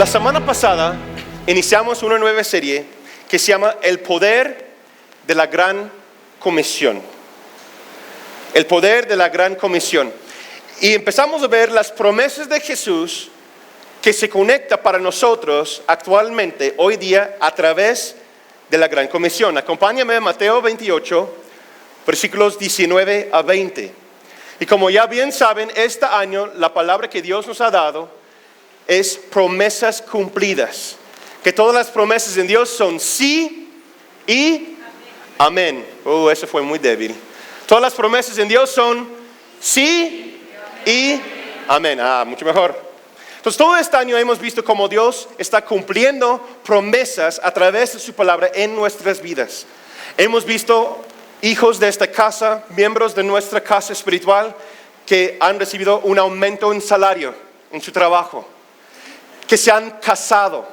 La semana pasada iniciamos una nueva serie que se llama El Poder de la Gran Comisión. El Poder de la Gran Comisión. Y empezamos a ver las promesas de Jesús que se conecta para nosotros actualmente, hoy día, a través de la Gran Comisión. Acompáñame a Mateo 28, versículos 19 a 20. Y como ya bien saben, este año la palabra que Dios nos ha dado es promesas cumplidas. Que todas las promesas en Dios son sí y amén. Eso fue muy débil. Todas las promesas en Dios son sí y amén. Mucho mejor. Entonces todo este año hemos visto cómo Dios está cumpliendo promesas a través de su palabra en nuestras vidas. Hemos visto hijos de esta casa, miembros de nuestra casa espiritual, que han recibido un aumento en salario en su trabajo, que se han casado,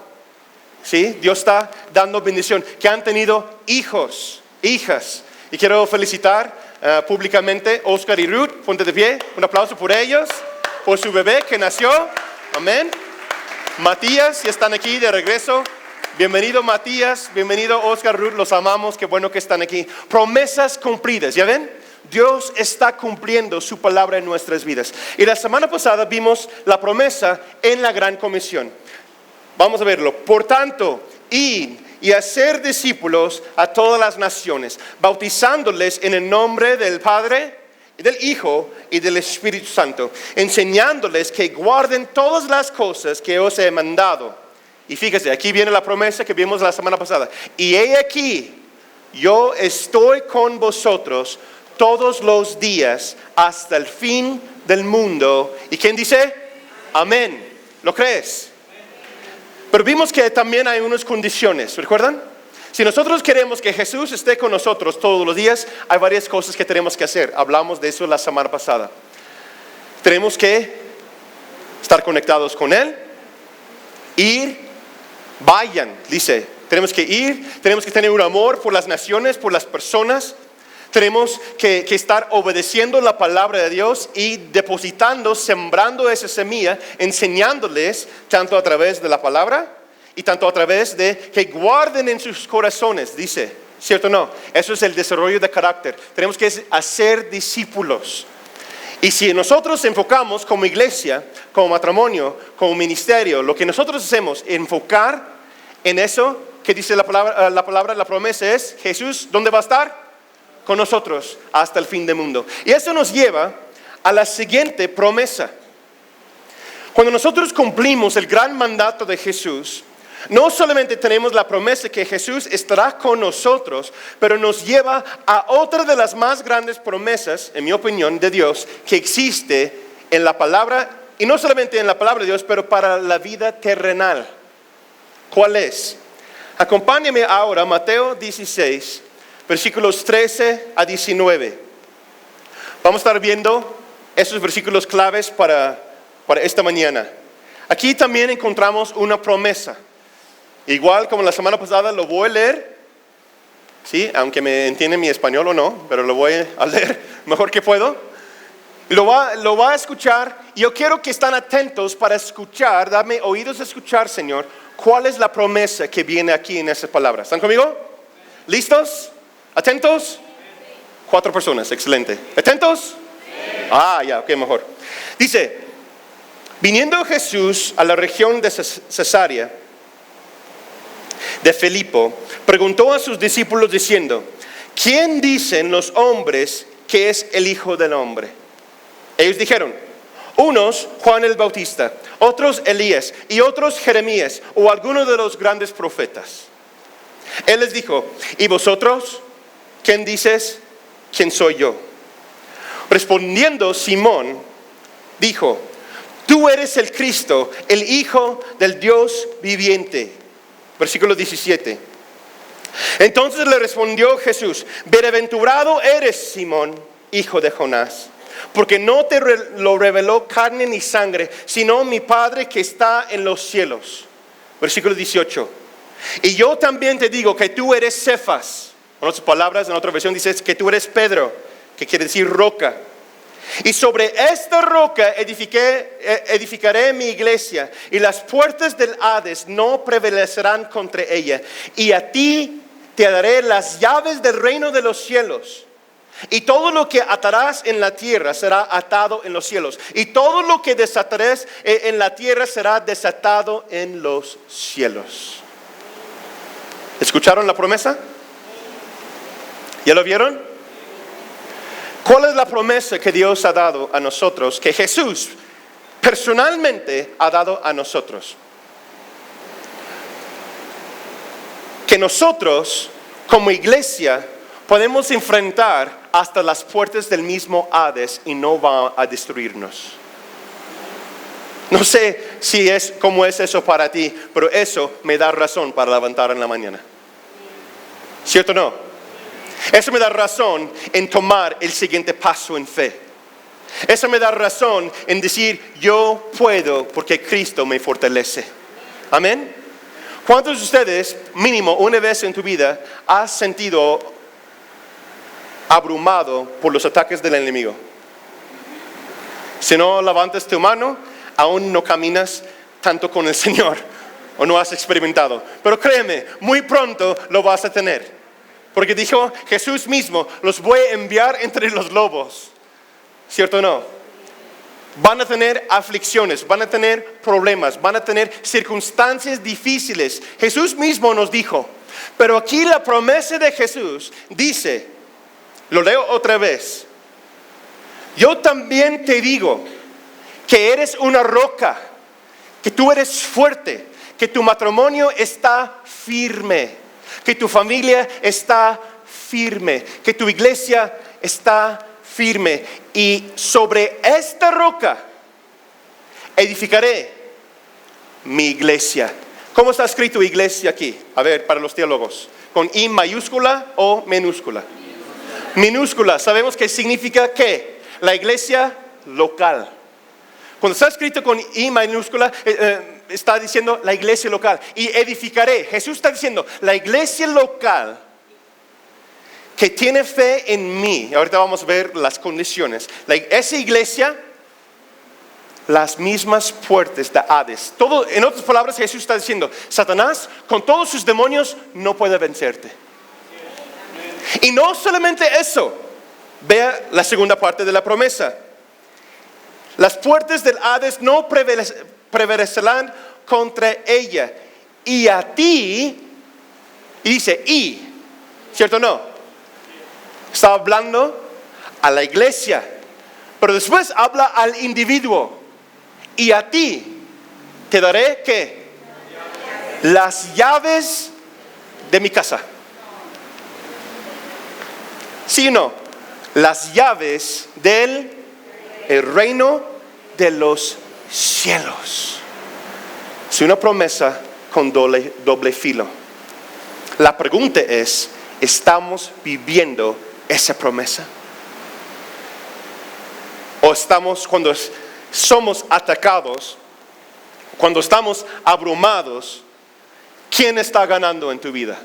¿sí? Dios está dando bendición, que han tenido hijos, hijas. Y quiero felicitar públicamente a Oscar y Ruth, ponte de pie, un aplauso por ellos, por su bebé que nació, amén. Matías, ya están aquí de regreso. Bienvenido Matías, bienvenido Oscar, Ruth, los amamos, qué bueno que están aquí. Promesas cumplidas, ¿ya ven? Dios está cumpliendo su palabra en nuestras vidas. Y la semana pasada vimos la promesa en la Gran Comisión. Vamos a verlo. Por tanto, id y hacer discípulos a todas las naciones, bautizándoles en el nombre del Padre, del Hijo y del Espíritu Santo, enseñándoles que guarden todas las cosas que os he mandado. Y fíjese, aquí viene la promesa que vimos la semana pasada. Y he aquí, yo estoy con vosotros todos los días hasta el fin del mundo. ¿Y quién dice? Amén. ¿Lo crees? Pero vimos que también hay unas condiciones, ¿recuerdan? Si nosotros queremos que Jesús esté con nosotros todos los días, hay varias cosas que tenemos que hacer. Hablamos de eso la semana pasada. Tenemos que estar conectados con Él, vayan, dice. Tenemos que ir, tenemos que tener un amor por las naciones, por las personas. Tenemos que estar obedeciendo la palabra de Dios y depositando, sembrando esa semilla, enseñándoles tanto a través de la palabra y tanto a través de que guarden en sus corazones, dice, ¿cierto o no? Eso es el desarrollo de carácter. Tenemos que hacer discípulos. Y si nosotros enfocamos como iglesia, como matrimonio, como ministerio, lo que nosotros hacemos, enfocar en eso que dice la palabra, la promesa es, Jesús, ¿dónde va a estar? Con nosotros hasta el fin del mundo. Y eso nos lleva a la siguiente promesa. Cuando nosotros cumplimos el gran mandato de Jesús, no solamente tenemos la promesa que Jesús estará con nosotros, pero nos lleva a otra de las más grandes promesas, en mi opinión, de Dios, que existe en la palabra, y no solamente en la palabra de Dios, pero para la vida terrenal. ¿Cuál es? Acompáñame ahora a Mateo 16, versículos 13 a 19. Vamos a estar viendo esos versículos claves para esta mañana. Aquí también encontramos una promesa. Igual como la semana pasada lo voy a leer, ¿sí? Aunque me entienden mi español o no, pero lo voy a leer mejor que puedo. Lo va a escuchar y yo quiero que estén atentos para escuchar, dame oídos a escuchar, Señor, cuál es la promesa que viene aquí en esas palabras. ¿Están conmigo? ¿Listos? ¿Atentos? 4 personas, excelente. ¿Atentos? Ya, ok, mejor. Dice, viniendo Jesús a la región de Cesarea de Filipo, preguntó a sus discípulos diciendo, ¿quién dicen los hombres que es el Hijo del Hombre? Ellos dijeron, unos Juan el Bautista, otros Elías y otros Jeremías o alguno de los grandes profetas. Él les dijo, ¿y vosotros? ¿Quién dices? ¿Quién soy yo? Respondiendo Simón, dijo, tú eres el Cristo, el Hijo del Dios viviente. Versículo 17. Entonces le respondió Jesús, bienaventurado eres Simón, hijo de Jonás, porque no te lo reveló carne ni sangre, sino mi Padre que está en los cielos. Versículo 18. Y yo también te digo que tú eres Cefas. En otras palabras, en otra versión dice que tú eres Pedro, que quiere decir roca. Y sobre esta roca edificaré mi iglesia, y las puertas del Hades no prevalecerán contra ella. Y a ti te daré las llaves del reino de los cielos. Y todo lo que atarás en la tierra será atado en los cielos. Y todo lo que desatarás en la tierra será desatado en los cielos. ¿Escucharon la promesa? ¿Ya lo vieron? ¿Cuál es la promesa que Dios ha dado a nosotros? Que Jesús personalmente ha dado a nosotros. Que nosotros, como iglesia, podemos enfrentar hasta las puertas del mismo Hades y no va a destruirnos. No sé cómo es eso para ti, pero eso me da razón para levantar en la mañana. ¿Cierto o no? Eso me da razón en tomar el siguiente paso en fe. Eso me da razón en decir, yo puedo porque Cristo me fortalece. Amén. ¿Cuántos de ustedes, mínimo una vez en tu vida, has sentido abrumado por los ataques del enemigo? Si no levantas tu mano, aún no caminas tanto con el Señor o no has experimentado. Pero créeme, muy pronto lo vas a tener. Porque dijo Jesús mismo, los voy a enviar entre los lobos. ¿Cierto o no? Van a tener aflicciones, van a tener problemas, van a tener circunstancias difíciles. Jesús mismo nos dijo. Pero aquí la promesa de Jesús dice, lo leo otra vez. Yo también te digo que eres una roca, que tú eres fuerte, que tu matrimonio está firme, que tu familia está firme, que tu iglesia está firme. Y sobre esta roca edificaré mi iglesia. ¿Cómo está escrito iglesia aquí? A ver, para los teólogos. ¿Con I mayúscula o minúscula? Minúscula. ¿Sabemos qué significa qué? La iglesia local. Cuando está escrito con I minúscula, está diciendo la iglesia local. Y edificaré. Jesús está diciendo, la iglesia local que tiene fe en mí. Ahorita vamos a ver las condiciones. Esa iglesia, las mismas puertas de Hades. En otras palabras, Jesús está diciendo, Satanás con todos sus demonios no puede vencerte. Y no solamente eso. Vea la segunda parte de la promesa. Las puertas del Hades no prevalecerán contra ella. Y a ti, y dice, ¿cierto o no? Está hablando a la iglesia, pero después habla al individuo. Y a ti te daré, ¿qué? Las llaves de mi casa. ¿Sí o no? Las llaves del reino de los cielos. Es una promesa con doble filo. La pregunta es, ¿estamos viviendo esa promesa? ¿O estamos, cuando somos atacados, cuando estamos abrumados, quién está ganando en tu vida?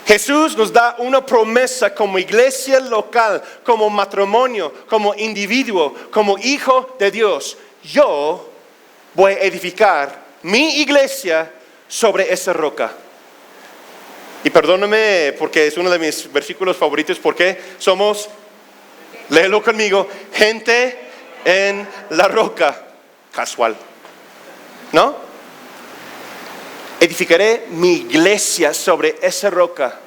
Jesús nos da una promesa como iglesia local, como matrimonio, como individuo, como hijo de Dios. Yo voy a edificar mi iglesia sobre esa roca. Y perdóname porque es uno de mis versículos favoritos, porque somos, léelo conmigo, gente en la roca. Casual, ¿no? Edificaré mi iglesia sobre esa roca,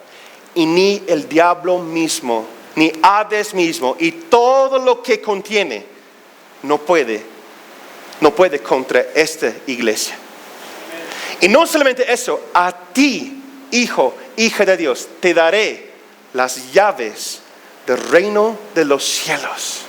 y ni el diablo mismo, ni Hades mismo, y todo lo que contiene, no puede contra esta iglesia. Y no solamente eso, a ti, hijo, hija de Dios, te daré las llaves del reino de los cielos.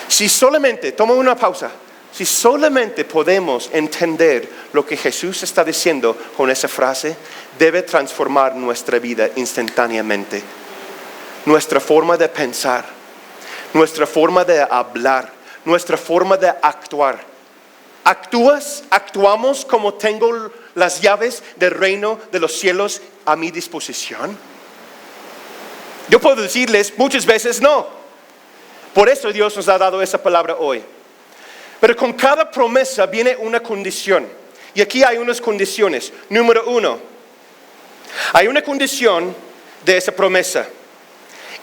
Si solamente, toma una pausa. Si solamente podemos entender lo que Jesús está diciendo con esa frase, debe transformar nuestra vida instantáneamente. Nuestra forma de pensar, nuestra forma de hablar, nuestra forma de actuar. ¿Actuamos como tengo las llaves del reino de los cielos a mi disposición? Yo puedo decirles muchas veces no. Por eso Dios nos ha dado esa palabra hoy. Pero con cada promesa viene una condición. Y aquí hay unas condiciones. Número 1, hay una condición de esa promesa.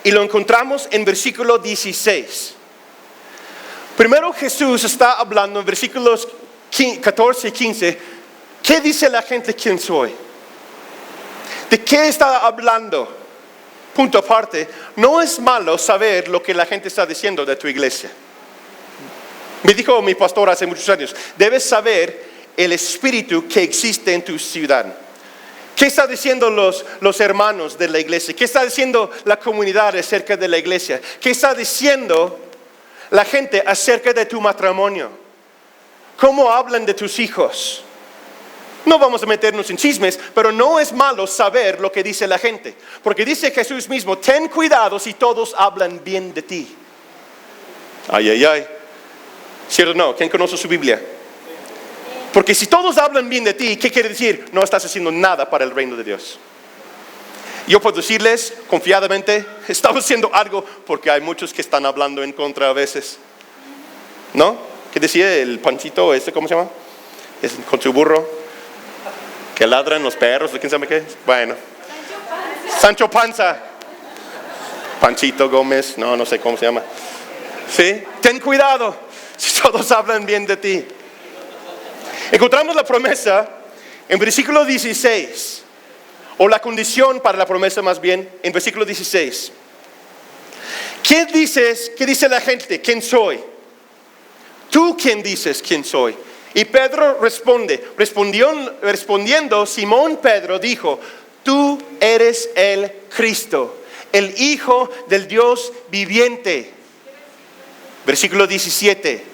Y lo encontramos en versículo 16. Primero Jesús está hablando en versículos 14 y 15. ¿Qué dice la gente quién soy? ¿De qué está hablando? Punto aparte, no es malo saber lo que la gente está diciendo de tu iglesia. Me dijo mi pastor hace muchos años, debes saber el espíritu que existe en tu ciudad. ¿Qué están diciendo los hermanos de la iglesia? ¿Qué está diciendo la comunidad acerca de la iglesia? ¿Qué está diciendo la gente acerca de tu matrimonio? ¿Cómo hablan de tus hijos? No vamos a meternos en chismes, pero no es malo saber lo que dice la gente. Porque dice Jesús mismo, ten cuidado si todos hablan bien de ti. Ay, ay, ay. ¿Cierto o no? ¿Quién conoce su Biblia? Porque si todos hablan bien de ti, ¿qué quiere decir? No estás haciendo nada para el reino de Dios. Yo puedo decirles confiadamente, estamos haciendo algo porque hay muchos que están hablando en contra a veces. ¿No? ¿Qué decía el Panchito? ¿Cómo se llama? Con su burro. Que ladran los perros, ¿quién sabe qué? Bueno. Sancho Panza. Panchito Gómez, no sé cómo se llama. ¿Sí? Ten cuidado si todos hablan bien de ti. Encontramos la promesa en versículo 16. O la condición para la promesa más bien, en versículo 16. ¿Qué dices? ¿Qué dice la gente? ¿Quién soy? ¿Tú quién dices quién soy? Y Pedro respondiendo, Simón Pedro dijo, tú eres el Cristo, el Hijo del Dios viviente. Versículo 17.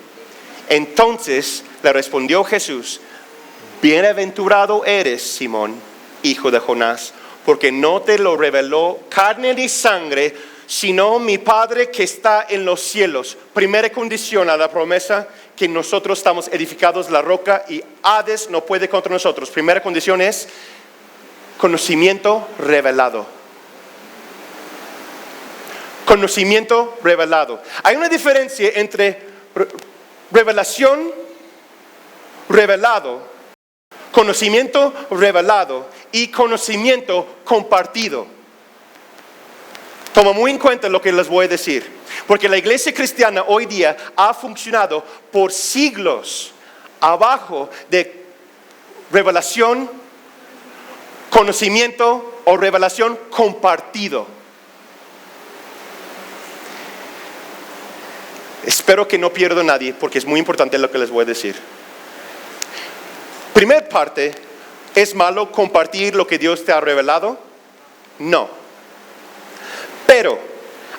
Entonces le respondió Jesús, bienaventurado eres, Simón, hijo de Jonás, porque no te lo reveló carne ni sangre, sino mi Padre que está en los cielos. Primera condición a la promesa, que nosotros estamos edificados la roca y Hades no puede contra nosotros. Primera condición es conocimiento revelado. Conocimiento revelado. Hay una diferencia entre revelación, revelado, conocimiento revelado y conocimiento compartido. Toma muy en cuenta lo que les voy a decir. Porque la iglesia cristiana hoy día ha funcionado por siglos abajo de revelación, conocimiento o revelación compartido. Espero que no pierda a nadie porque es muy importante lo que les voy a decir. Primer parte, ¿es malo compartir lo que Dios te ha revelado? No. Pero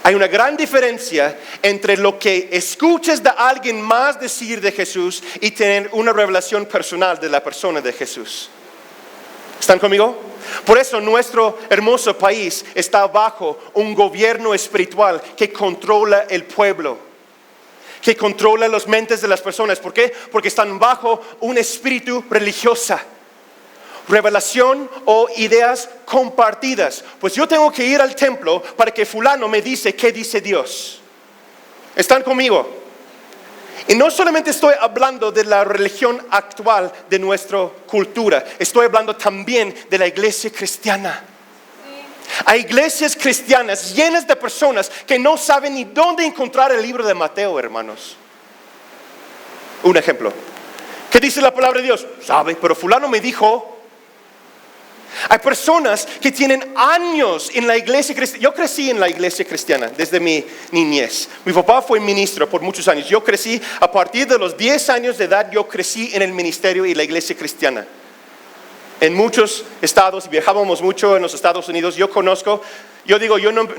hay una gran diferencia entre lo que escuchas de alguien más decir de Jesús y tener una revelación personal de la persona de Jesús. ¿Están conmigo? Por eso nuestro hermoso país está bajo un gobierno espiritual que controla el pueblo, que controla las mentes de las personas. ¿Por qué? Porque están bajo un espíritu religioso. Revelación o ideas compartidas. Pues yo tengo que ir al templo para que fulano me dice qué dice Dios. ¿Están conmigo? Y no solamente estoy hablando de la religión actual de nuestra cultura, estoy hablando también de la iglesia cristiana. Hay iglesias cristianas llenas de personas que no saben ni dónde encontrar el libro de Mateo, hermanos. Un ejemplo. ¿Qué dice la palabra de Dios? Sabe, pero fulano me dijo. Hay personas que tienen años en la iglesia cristiana. Yo crecí en la iglesia cristiana desde mi niñez. Mi papá fue ministro por muchos años. Yo crecí, a partir de los 10 años de edad, yo crecí en el ministerio y la iglesia cristiana. En muchos estados, viajábamos mucho en los Estados Unidos. Yo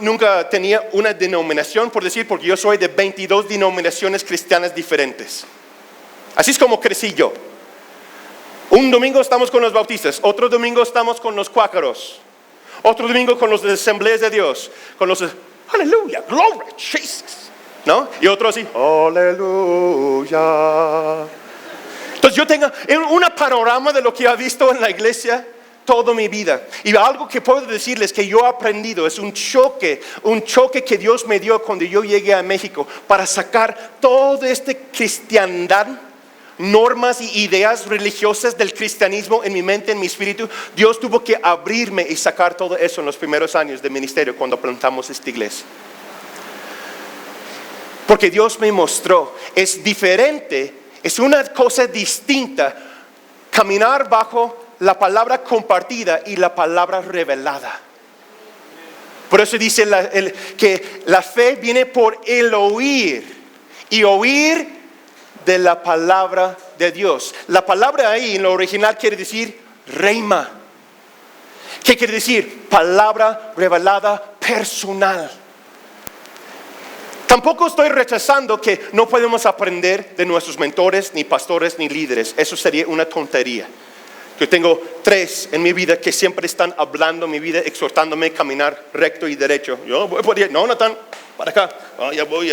nunca tenía una denominación, por decir, porque yo soy de 22 denominaciones cristianas diferentes. Así es como crecí yo. Un domingo estamos con los bautistas, otro domingo estamos con los cuáqueros, otro domingo con los de Asambleas de Dios, con los de aleluya, glory, Jesus, ¿no? Y otro así, aleluya. Entonces yo tengo un panorama de lo que he visto en la iglesia toda mi vida. Y algo que puedo decirles que yo he aprendido es un choque que Dios me dio cuando yo llegué a México para sacar toda esta cristiandad, normas y ideas religiosas del cristianismo en mi mente, en mi espíritu. Dios tuvo que abrirme y sacar todo eso en los primeros años de ministerio cuando plantamos esta iglesia. Porque Dios me mostró, es diferente, es una cosa distinta caminar bajo la palabra compartida y la palabra revelada. Por eso dice que la fe viene por el oír, y oír de la palabra de Dios. La palabra ahí en lo original quiere decir reima. ¿Qué quiere decir? Palabra revelada personal. Tampoco estoy rechazando que no podemos aprender de nuestros mentores, ni pastores, ni líderes. Eso sería una tontería. Yo tengo 3 en mi vida que siempre están hablando en mi vida, exhortándome a caminar recto y derecho. Yo voy por ahí. No, Natán, para acá. Oh, ya voy.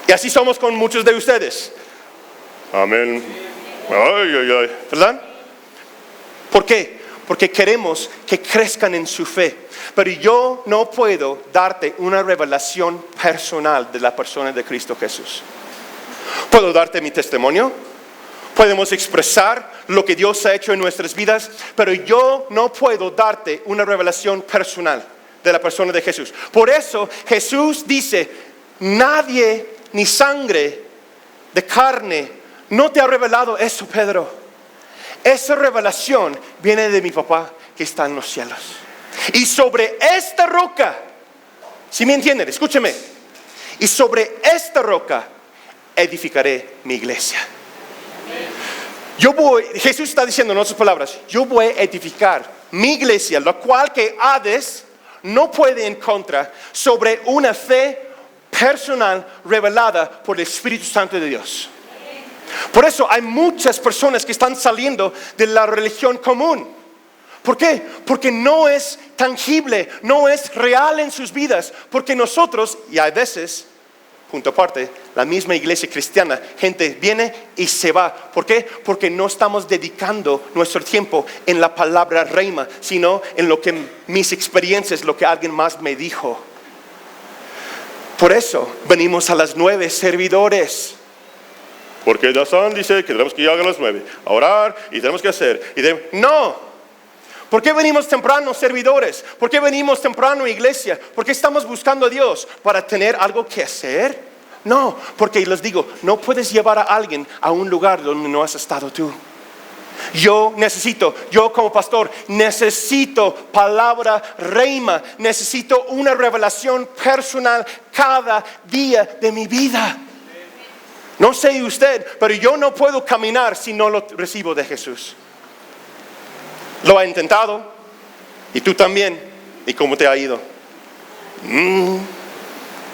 Y así somos con muchos de ustedes. Amén. Ay. ¿Verdad? ¿Por qué? Porque queremos que crezcan en su fe. Pero yo no puedo darte una revelación personal de la persona de Cristo Jesús. Puedo darte mi testimonio. Podemos expresar lo que Dios ha hecho en nuestras vidas. Pero yo no puedo darte una revelación personal de la persona de Jesús. Por eso Jesús dice, nadie ni sangre de carne no te ha revelado eso, Pedro. Esa revelación viene de mi papá que está en los cielos. Y sobre esta roca, si me entienden, escúcheme. Y sobre esta roca edificaré mi iglesia. Jesús está diciendo en otras palabras, yo voy a edificar mi iglesia, lo cual que Hades no puede encontrar, sobre una fe personal revelada por el Espíritu Santo de Dios. Por eso hay muchas personas que están saliendo de la religión común. ¿Por qué? Porque no es tangible, no es real en sus vidas. Porque nosotros, y a veces, punto aparte, la misma iglesia cristiana, gente viene y se va. ¿Por qué? Porque no estamos dedicando nuestro tiempo en la palabra reima, sino en lo que mis experiencias, lo que alguien más me dijo. Por eso venimos a las 9 servidores. Porque Dazán dice que tenemos que llegar a las 9 a orar y tenemos que hacer. No. ¿Por qué venimos temprano servidores? ¿Por qué venimos temprano iglesia? ¿Por qué estamos buscando a Dios? ¿Para tener algo que hacer? No, porque les digo, no puedes llevar a alguien a un lugar donde no has estado tú. Yo como pastor, necesito palabra reima, necesito una revelación personal cada día de mi vida. No sé usted, pero yo no puedo caminar si no lo recibo de Jesús. Lo ha intentado, y tú también. ¿Y cómo te ha ido?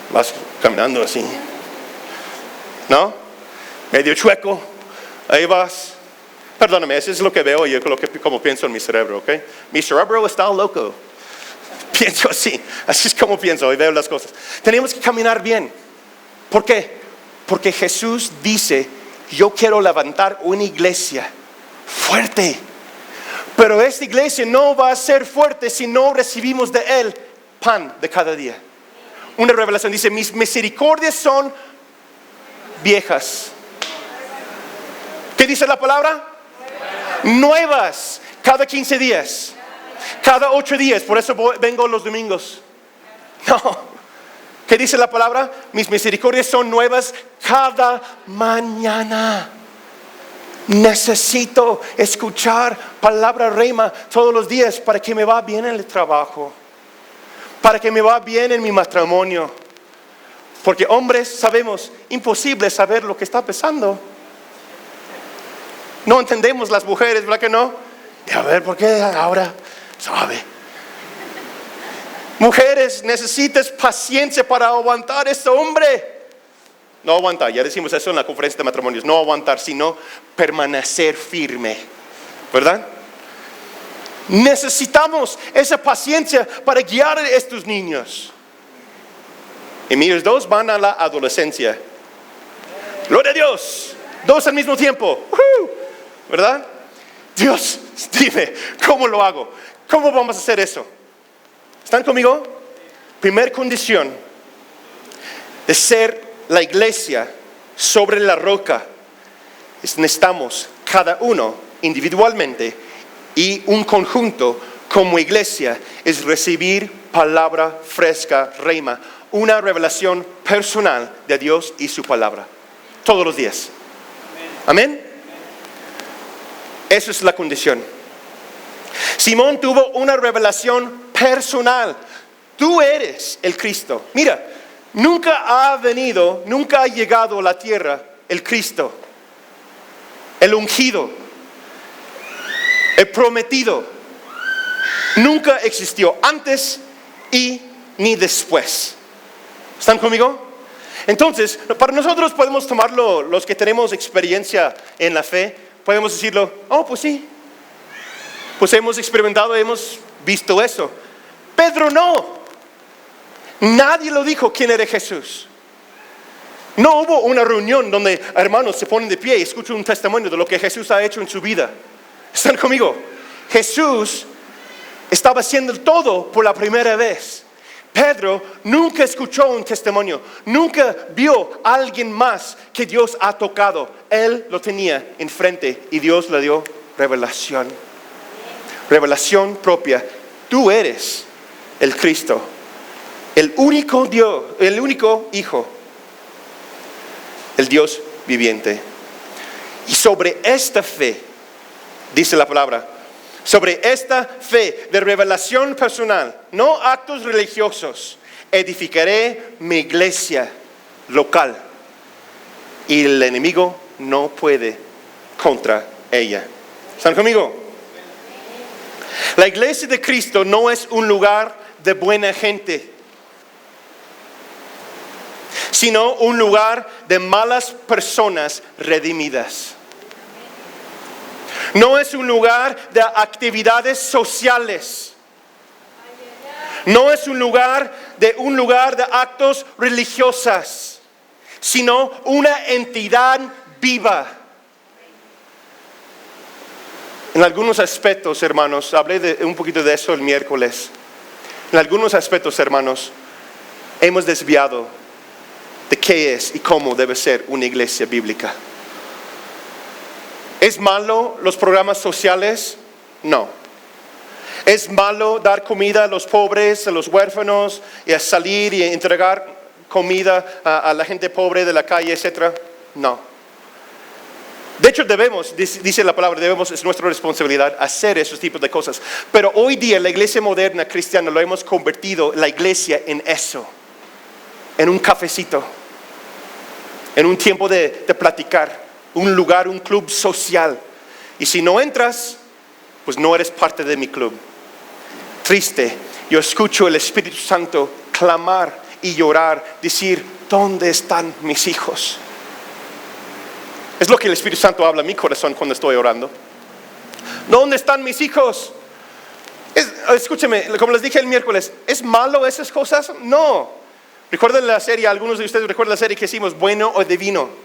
Vas caminando así, ¿no? Medio chueco, ahí vas. Perdóname, eso es lo que veo yo, como pienso en mi cerebro, ¿ok? Mi cerebro está loco. Pienso así es como pienso y veo las cosas. Tenemos que caminar bien. ¿Por qué? Porque Jesús dice, yo quiero levantar una iglesia fuerte. Pero esta iglesia no va a ser fuerte si no recibimos de Él pan de cada día. Una revelación dice, mis misericordias son viejas. ¿Qué dice la palabra? Nuevas. Cada 15 días. Cada 8 días. Por eso vengo los domingos. No. ¿Qué dice la palabra? Mis misericordias son nuevas cada mañana. Necesito escuchar palabra reima todos los días para que me va bien en el trabajo, para que me va bien en mi matrimonio. Porque hombres sabemos, imposible saber lo que está pasando. No entendemos las mujeres, ¿verdad que no? Y a ver, ¿por qué ahora sabe? Mujeres, necesitas paciencia para aguantar a este hombre. No aguantar, ya decimos eso en la conferencia de matrimonios. No aguantar, sino permanecer firme. ¿Verdad? Necesitamos esa paciencia para guiar a estos niños. Y mis 2 van a la adolescencia. Gloria a Dios. 2 al mismo tiempo. ¿Verdad? Dios, dime, ¿cómo lo hago? ¿Cómo vamos a hacer eso? ¿Están conmigo? Primer condición de ser la iglesia sobre la roca es necesitamos cada uno individualmente y un conjunto como iglesia es recibir palabra fresca, rema, una revelación personal de Dios y su palabra todos los días. Amén. Esa es la condición. Simón tuvo una revelación personal. Tú eres el Cristo. Mira, nunca ha llegado a la tierra el Cristo, el ungido, el prometido. Nunca existió antes y ni después. ¿Están conmigo? Entonces, para nosotros podemos tomarlo, los que tenemos experiencia en la fe, podemos decirlo, oh, pues sí. Pues hemos experimentado, hemos visto eso. Pedro no. Nadie lo dijo quién era Jesús. No hubo una reunión donde hermanos se ponen de pie y escuchan un testimonio de lo que Jesús ha hecho en su vida. ¿Están conmigo? Jesús estaba haciendo todo por la primera vez. Pedro nunca escuchó un testimonio, nunca vio a alguien más que Dios ha tocado. Él lo tenía enfrente y Dios le dio revelación. Revelación propia. Tú eres el Cristo, el único Dios, el único Hijo, el Dios viviente. Y sobre esta fe, dice la palabra, sobre esta fe de revelación personal, no actos religiosos, edificaré mi iglesia local. Y el enemigo no puede contra ella. ¿Están conmigo? La iglesia de Cristo no es un lugar de buena gente, sino un lugar de malas personas redimidas. No es un lugar de actividades sociales. No es un lugar de actos religiosos, sino una entidad viva. En algunos aspectos, hermanos, hablé un poquito de eso el miércoles. En algunos aspectos, hermanos, hemos desviado de qué es y cómo debe ser una iglesia bíblica. ¿Es malo los programas sociales? No. ¿Es malo dar comida a los pobres, a los huérfanos, y a salir y a entregar comida a la gente pobre de la calle, etcétera? No. De hecho debemos, dice la palabra, es nuestra responsabilidad hacer esos tipos de cosas. Pero hoy día la iglesia moderna cristiana lo hemos convertido, la iglesia, en eso. En un cafecito. En un tiempo de platicar. Un lugar, un club social. Y si no entras, pues no eres parte de mi club. Triste. Yo escucho el Espíritu Santo clamar y llorar, decir, ¿dónde están mis hijos? Es lo que el Espíritu Santo habla a mi corazón cuando estoy orando. ¿Dónde están mis hijos? Escúcheme, como les dije el miércoles, ¿es malo esas cosas? No. Recuerden la serie, algunos de ustedes recuerdan la serie que hicimos, Bueno o Divino.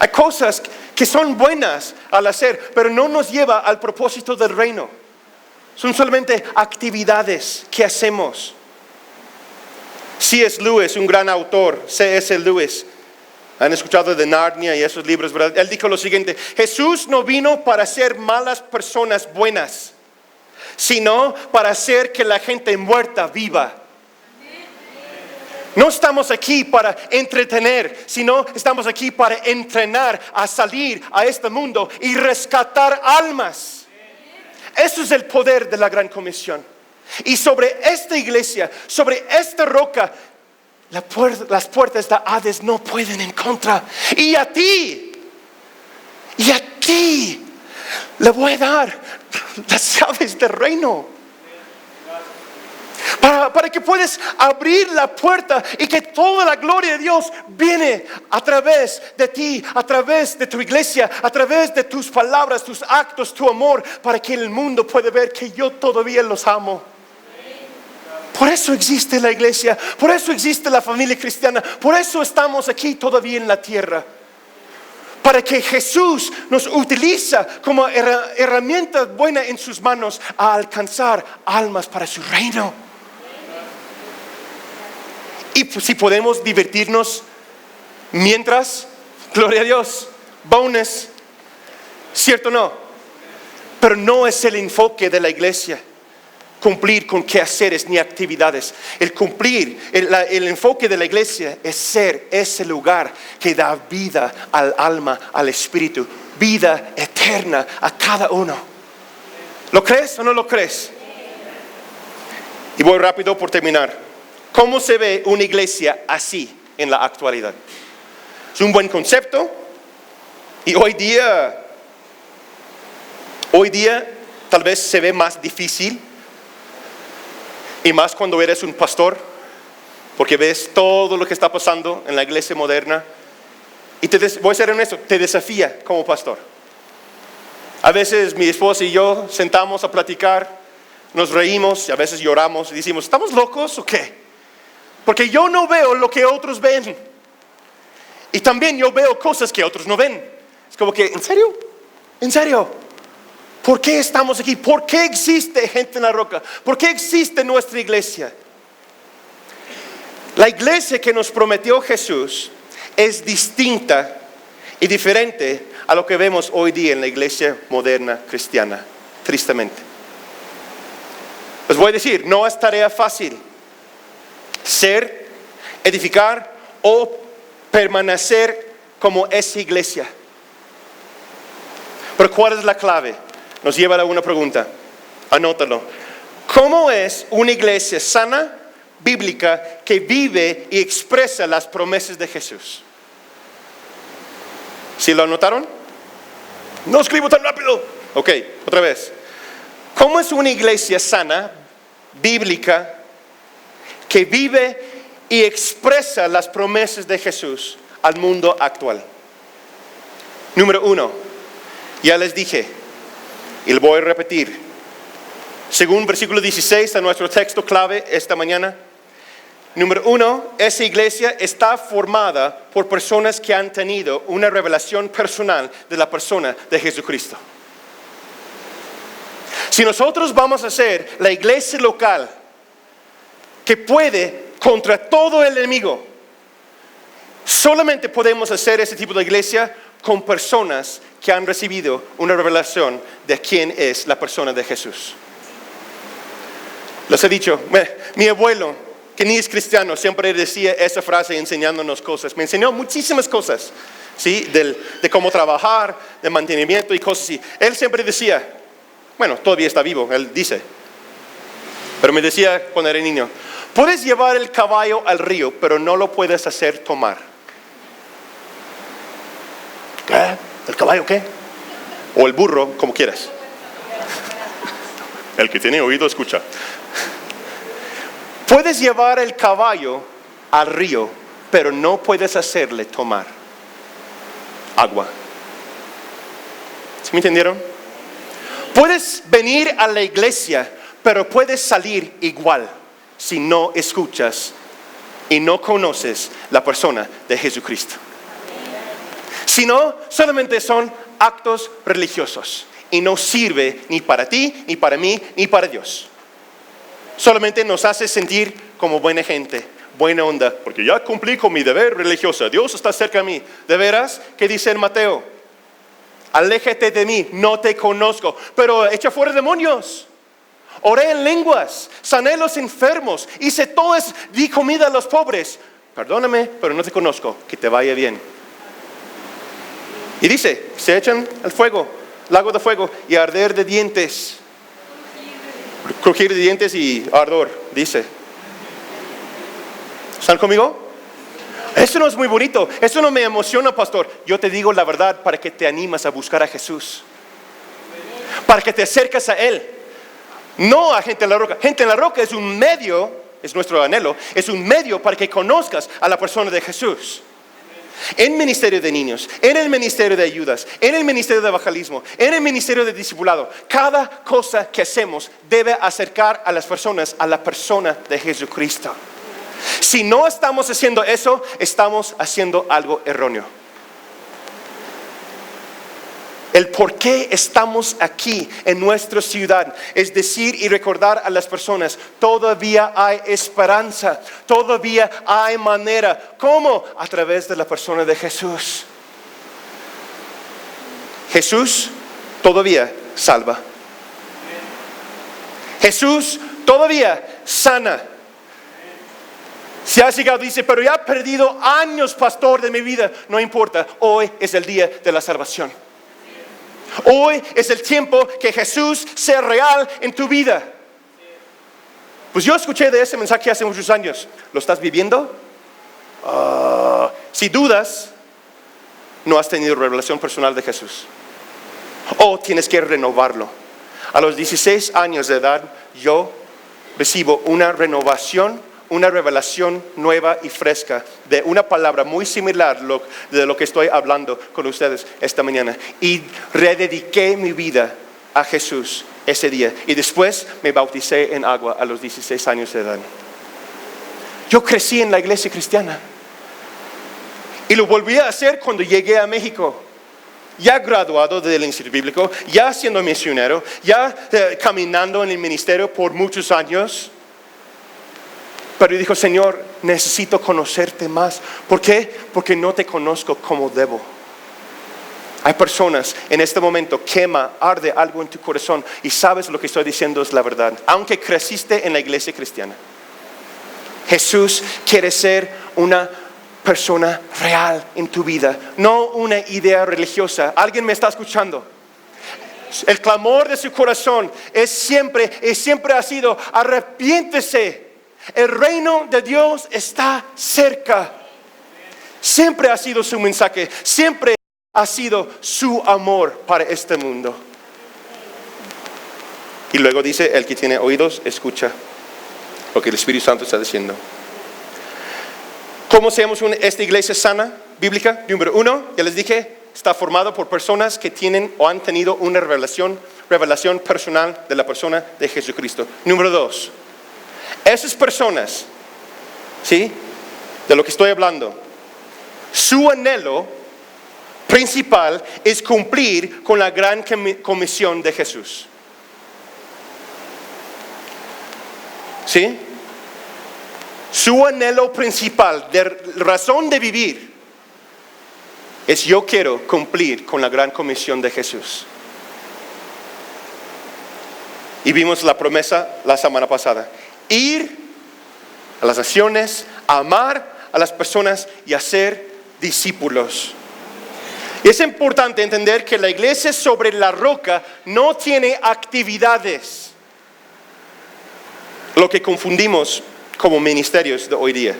Hay cosas que son buenas al hacer, pero no nos lleva al propósito del reino. Son solamente actividades que hacemos. C.S. Lewis, un gran autor, C.S. Lewis, han escuchado de Narnia y esos libros, ¿verdad? Él dijo lo siguiente: Jesús no vino para hacer malas personas buenas, sino para hacer que la gente muerta viva. No estamos aquí para entretener, sino estamos aquí para entrenar a salir a este mundo y rescatar almas. Eso es el poder de la Gran Comisión. Y sobre esta iglesia, sobre esta roca, las puertas de Hades no pueden en contra. Y a ti le voy a dar las llaves del reino. Para que puedas abrir la puerta y que toda la gloria de Dios viene a través de ti, a través de tu iglesia, a través de tus palabras, tus actos, tu amor, para que el mundo pueda ver que yo todavía los amo. Por eso existe la iglesia, por eso existe la familia cristiana, por eso estamos aquí todavía en la tierra. para que Jesús nos utiliza como herramienta buena en sus manos a alcanzar almas para su reino. Y pues, si podemos divertirnos mientras, gloria a Dios, bonus, ¿cierto o no? Pero no es el enfoque de la iglesia cumplir con quehaceres ni actividades. El cumplir, el enfoque de la iglesia es ser ese lugar que da vida al alma, al espíritu, vida eterna a cada uno. ¿Lo crees o no lo crees? Y voy rápido por terminar. ¿Cómo se ve una iglesia así en la actualidad? Es un buen concepto y hoy día tal vez se ve más difícil. Y más cuando eres un pastor, porque ves todo lo que está pasando en la iglesia moderna. Y voy a ser honesto, te desafía como pastor. A veces mi esposa y yo sentamos a platicar, nos reímos y a veces lloramos y decimos, ¿estamos locos o qué? Porque yo no veo lo que otros ven. Y también yo veo cosas que otros no ven. Es como que, ¿en serio? ¿En serio? ¿Por qué estamos aquí? ¿Por qué existe Gente en la Roca? ¿Por qué existe nuestra iglesia? La iglesia que nos prometió Jesús es distinta y diferente a lo que vemos hoy día en la iglesia moderna cristiana, tristemente. Les voy a decir, no es tarea fácil ser, edificar o permanecer como esa iglesia. Pero ¿cuál es la clave? Nos lleva a una pregunta, anótalo. ¿Cómo es una iglesia sana, bíblica, que vive y expresa las promesas de Jesús? ¿Sí lo anotaron? No escribo tan rápido. Ok, otra vez. ¿Cómo es una iglesia sana, bíblica, que vive y expresa las promesas de Jesús al mundo actual? Número 1, ya les dije. Y lo voy a repetir. Según versículo 16 de nuestro texto clave esta mañana. Número 1, esa iglesia está formada por personas que han tenido una revelación personal de la persona de Jesucristo. Si nosotros vamos a ser la iglesia local que puede contra todo el enemigo, solamente podemos hacer ese tipo de iglesia con personas que han recibido una revelación de quién es la persona de Jesús. Les he dicho, mi abuelo, que ni es cristiano, siempre decía esa frase enseñándonos cosas. Me enseñó muchísimas cosas, ¿sí? De cómo trabajar, de mantenimiento y cosas así. Él siempre decía, bueno, todavía está vivo, él dice, pero me decía cuando era niño, puedes llevar el caballo al río, pero no lo puedes hacer tomar. ¿Qué? ¿El caballo qué? O el burro, como quieras. El que tiene oído escucha. Puedes llevar el caballo al río, pero no puedes hacerle tomar agua. ¿Sí me entendieron? Puedes venir a la iglesia, pero puedes salir igual si no escuchas y no conoces la persona de Jesucristo. Si no, solamente son actos religiosos y no sirve ni para ti, ni para mí, ni para Dios. Solamente nos hace sentir como buena gente, buena onda, porque ya cumplí con mi deber religioso, Dios está cerca de mí. ¿De veras? ¿Qué dice en Mateo? Aléjate de mí, no te conozco, pero echa fuera demonios. Oré en lenguas, sané a los enfermos, hice todo eso, di comida a los pobres. Perdóname, pero no te conozco, que te vaya bien. Y dice, se echan al fuego, lago de fuego y arder de dientes. Crujir de dientes y ardor, dice. ¿Están conmigo? Eso no es muy bonito, eso no me emociona, pastor. Yo te digo la verdad para que te animas a buscar a Jesús, para que te acerques a Él, no a Gente en la Roca. Gente en la Roca es un medio, es nuestro anhelo, es un medio para que conozcas a la persona de Jesús. En ministerio de niños, en el ministerio de ayudas, en el ministerio de evangelismo, en el ministerio de discipulado, cada cosa que hacemos debe acercar a las personas a la persona de Jesucristo. Si no estamos haciendo eso, estamos haciendo algo erróneo. El por qué estamos aquí en nuestra ciudad es decir y recordar a las personas, todavía hay esperanza, todavía hay manera. ¿Cómo? A través de la persona de Jesús. Jesús todavía salva. Jesús todavía sana. Si has llegado, dice, pero ya he perdido años, pastor, de mi vida. No importa, hoy es el día de la salvación. Hoy es el tiempo que Jesús sea real en tu vida. Pues yo escuché de ese mensaje hace muchos años. ¿Lo estás viviendo? Si dudas, no has tenido revelación personal de Jesús. O tienes que renovarlo. A los 16 años de edad, yo recibo una renovación, una revelación nueva y fresca de una palabra muy similar de lo que estoy hablando con ustedes esta mañana. Y redediqué mi vida a Jesús ese día. Y después me bauticé en agua a los 16 años de edad. Yo crecí en la iglesia cristiana. Y lo volví a hacer cuando llegué a México. Ya graduado del Instituto Bíblico, ya siendo misionero, ya caminando en el ministerio por muchos años. Pero yo digo, Señor, necesito conocerte más. ¿Por qué? Porque no te conozco como debo. Hay personas en este momento, arde algo en tu corazón y sabes lo que estoy diciendo es la verdad. Aunque creciste en la iglesia cristiana, Jesús quiere ser una persona real en tu vida, no una idea religiosa. ¿Alguien me está escuchando? El clamor de su corazón siempre ha sido: arrepiéntese. El reino de Dios está cerca. Siempre ha sido su mensaje, siempre ha sido su amor para este mundo. Y luego dice: el que tiene oídos, escucha lo que el Espíritu Santo está diciendo. ¿Cómo hacemos esta iglesia sana, bíblica? Número 1, ya les dije, está formado por personas que tienen o han tenido una revelación personal de la persona de Jesucristo. Número 2, esas personas, ¿sí?, de lo que estoy hablando, su anhelo principal es cumplir con la gran comisión de Jesús. ¿Sí? Su anhelo principal, de razón de vivir, es: yo quiero cumplir con la gran comisión de Jesús. Y vimos la promesa la semana pasada: ir a las naciones, amar a las personas y hacer discípulos. Y es importante entender que la iglesia sobre la roca no tiene actividades, lo que confundimos como ministerios de hoy día.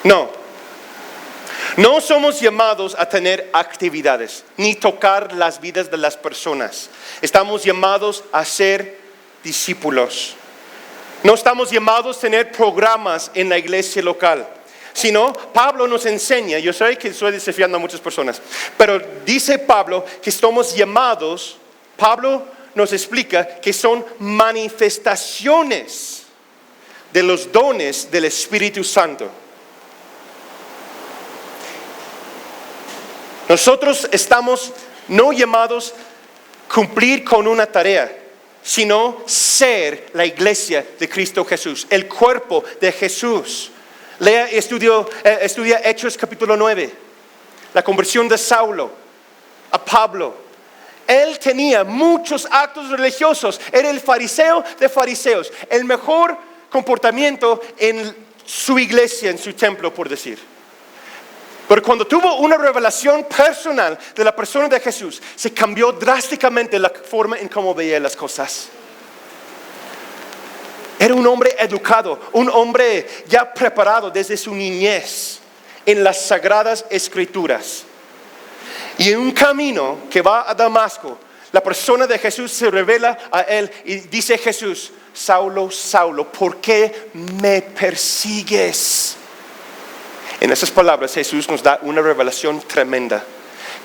No somos llamados a tener actividades, ni tocar las vidas de las personas. Estamos llamados a ser discípulos. No estamos llamados a tener programas en la iglesia local, sino Pablo nos enseña, yo sé que estoy desafiando a muchas personas, pero dice Pablo que estamos llamados, Pablo nos explica que son manifestaciones de los dones del Espíritu Santo. Nosotros estamos no llamados a cumplir con una tarea, sino ser la iglesia de Cristo Jesús, el cuerpo de Jesús. Estudia Hechos capítulo 9, la conversión de Saulo a Pablo. Él tenía muchos actos religiosos, era el fariseo de fariseos, el mejor comportamiento en su iglesia, en su templo, por decir. Pero cuando tuvo una revelación personal de la persona de Jesús, se cambió drásticamente la forma en cómo veía las cosas. Era un hombre educado, un hombre ya preparado desde su niñez en las sagradas escrituras. Y en un camino que va a Damasco, la persona de Jesús se revela a él y dice Jesús: Saulo, Saulo, ¿por qué me persigues? En esas palabras Jesús nos da una revelación tremenda,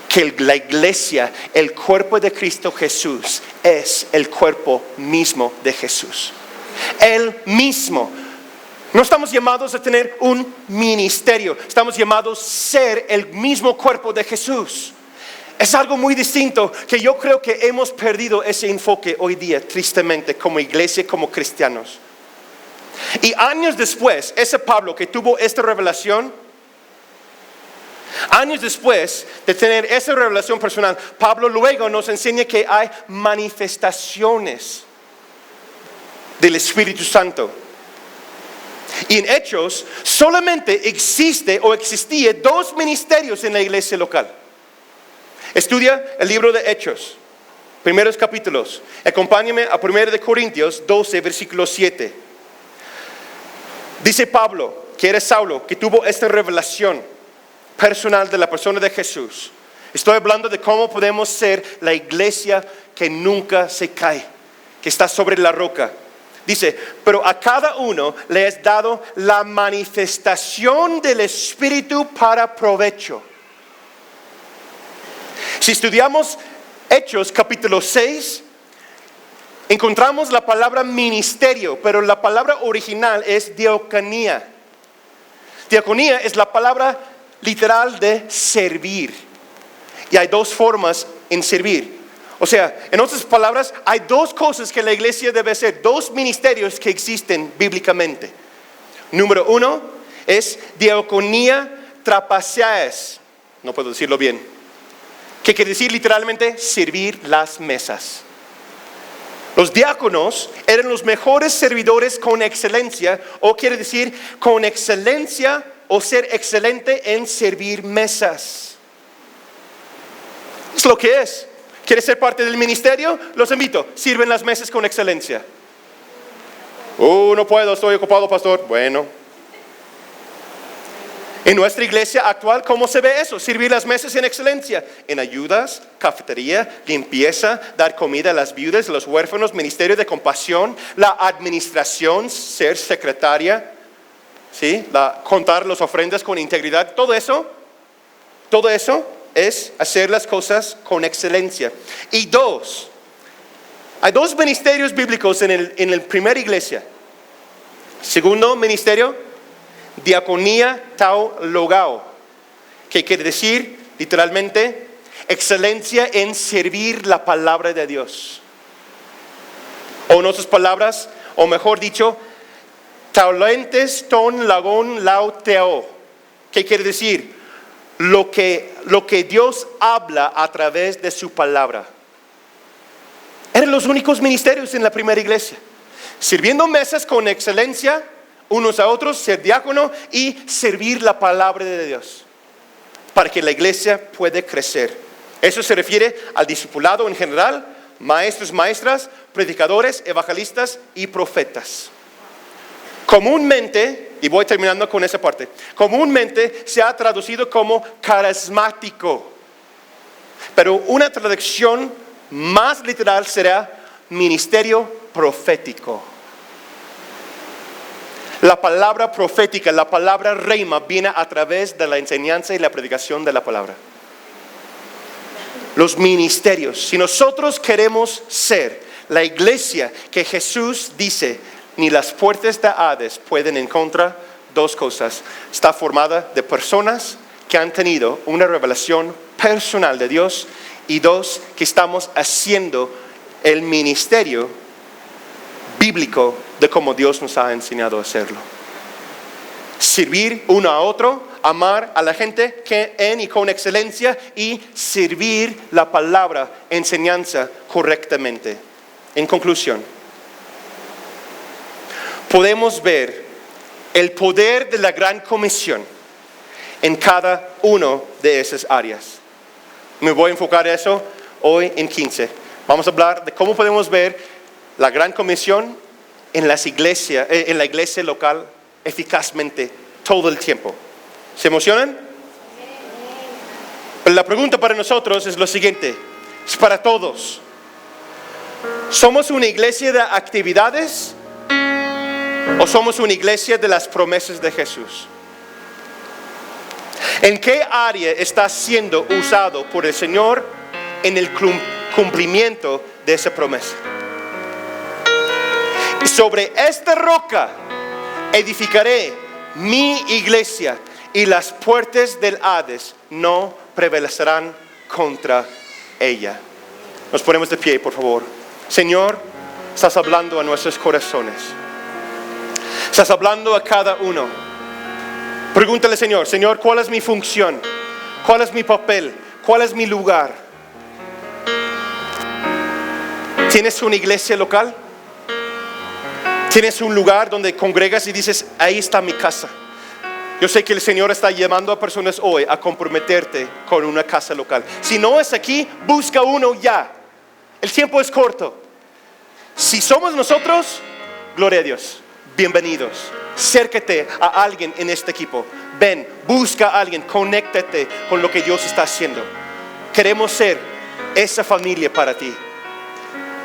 que la iglesia, el cuerpo de Cristo Jesús, es el cuerpo mismo de Jesús. Él mismo. No estamos llamados a tener un ministerio, estamos llamados a ser el mismo cuerpo de Jesús. Es algo muy distinto que yo creo que hemos perdido ese enfoque hoy día, tristemente, como iglesia, como cristianos. Y años después, ese Pablo que tuvo esta revelación, años después de tener esa revelación personal, Pablo luego nos enseña que hay manifestaciones del Espíritu Santo. Y en Hechos solamente existe o existía 2 ministerios en la iglesia local. Estudia el libro de Hechos, primeros capítulos. Acompáñame a 1 de Corintios 12, versículo 7. Dice Pablo, que era Saulo, que tuvo esta revelación personal de la persona de Jesús. Estoy hablando de cómo podemos ser la iglesia que nunca se cae, que está sobre la roca. Dice, pero a cada uno le es dado la manifestación del Espíritu para provecho. Si estudiamos Hechos capítulo 6, encontramos la palabra ministerio, pero la palabra original es diaconía. Diaconía es la palabra literal de servir. Y hay 2 formas en servir. O sea, en otras palabras, hay 2 cosas que la iglesia debe hacer, 2 ministerios que existen bíblicamente. Número 1 es diaconía trapaceaes. No puedo decirlo bien. ¿Qué quiere decir literalmente? Servir las mesas. Los diáconos eran los mejores servidores con excelencia, o quiere decir con excelencia o ser excelente en servir mesas. Es lo que es. ¿Quieres ser parte del ministerio? Los invito. Sirven las mesas con excelencia. No puedo, estoy ocupado, pastor. Bueno. En nuestra iglesia actual, ¿cómo se ve eso? Servir las mesas en excelencia. En ayudas, cafetería, limpieza, dar comida a las viudas, a los huérfanos, ministerio de compasión, la administración, ser secretaria, ¿sí? Contar las ofrendas con integridad. Todo eso es hacer las cosas con excelencia. Y 2, hay 2 ministerios bíblicos en la primera iglesia. Segundo ministerio, diaconía teologao, que quiere decir literalmente excelencia en servir la palabra de Dios. O en otras palabras, o mejor dicho, taulentes ton lagon lauteo, que quiere decir lo que Dios habla a través de su palabra. Eran los únicos ministerios en la primera iglesia. Sirviendo mesas con excelencia, unos a otros, ser diácono y servir la palabra de Dios para que la iglesia pueda crecer. Eso se refiere al discipulado en general, maestros, maestras, predicadores, evangelistas y profetas. Comúnmente, y voy terminando con esa parte, comúnmente se ha traducido como carismático, pero una traducción más literal será ministerio profético. La palabra profética, la palabra reima, viene a través de la enseñanza y la predicación de la palabra. Los ministerios. Si nosotros queremos ser la iglesia que Jesús dice, ni las puertas de Hades pueden encontrar, 2 cosas. Está formada de personas que han tenido una revelación personal de Dios, y 2, que estamos haciendo el ministerio bíblico de cómo Dios nos ha enseñado a hacerlo. Servir uno a otro, amar a la gente en y con excelencia, y servir la palabra, enseñanza correctamente. En conclusión, podemos ver el poder de la gran comisión en cada uno de esas áreas. Me voy a enfocar eso hoy en 15. Vamos a hablar de cómo podemos ver la gran comisión en la iglesia local eficazmente todo el tiempo. ¿Se emocionan? Pero la pregunta para nosotros es lo siguiente, es para todos. ¿Somos una iglesia de actividades o somos una iglesia de las promesas de Jesús? ¿En qué área está siendo usado por el Señor en el cumplimiento de esa promesa? Sobre esta roca edificaré mi iglesia, y las puertas del Hades no prevalecerán contra ella. Nos ponemos de pie, por favor. Señor, estás hablando a nuestros corazones. Estás hablando a cada uno. Pregúntale, Señor, Señor, ¿cuál es mi función? ¿Cuál es mi papel? ¿Cuál es mi lugar? ¿Tienes una iglesia local? ¿Tienes un lugar donde congregas y dices, ahí está mi casa? Yo sé que el Señor está llamando a personas hoy a comprometerte con una casa local. Si no es aquí, busca uno ya. El tiempo es corto. Si somos nosotros, gloria a Dios. Bienvenidos. Acércate a alguien en este equipo. Ven, busca a alguien, conéctate con lo que Dios está haciendo. Queremos ser esa familia para ti.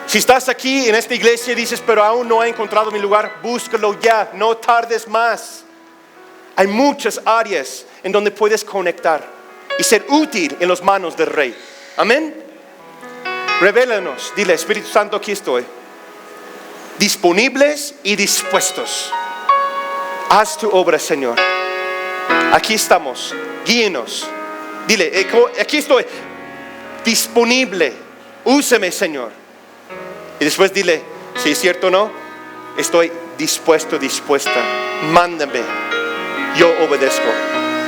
Si estás aquí en esta iglesia y dices, pero aún no he encontrado mi lugar, búscalo ya, no tardes más. Hay muchas áreas en donde puedes conectar y ser útil en las manos del Rey. Amén. Revélanos, dile, Espíritu Santo, aquí estoy. Disponibles y dispuestos. Haz tu obra, Señor. Aquí estamos, guíenos. Dile, aquí estoy, disponible. Úseme, Señor. Y después dile, si es cierto o no, estoy dispuesto, dispuesta. Mándame, yo obedezco.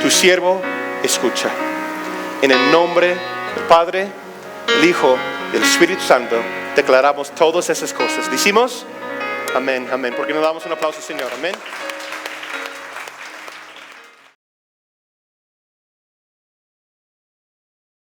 Tu siervo escucha. En el nombre del Padre, del Hijo, del Espíritu Santo, declaramos todas esas cosas. ¿Decimos? Amén, amén. Porque nos damos un aplauso, Señor. Amén.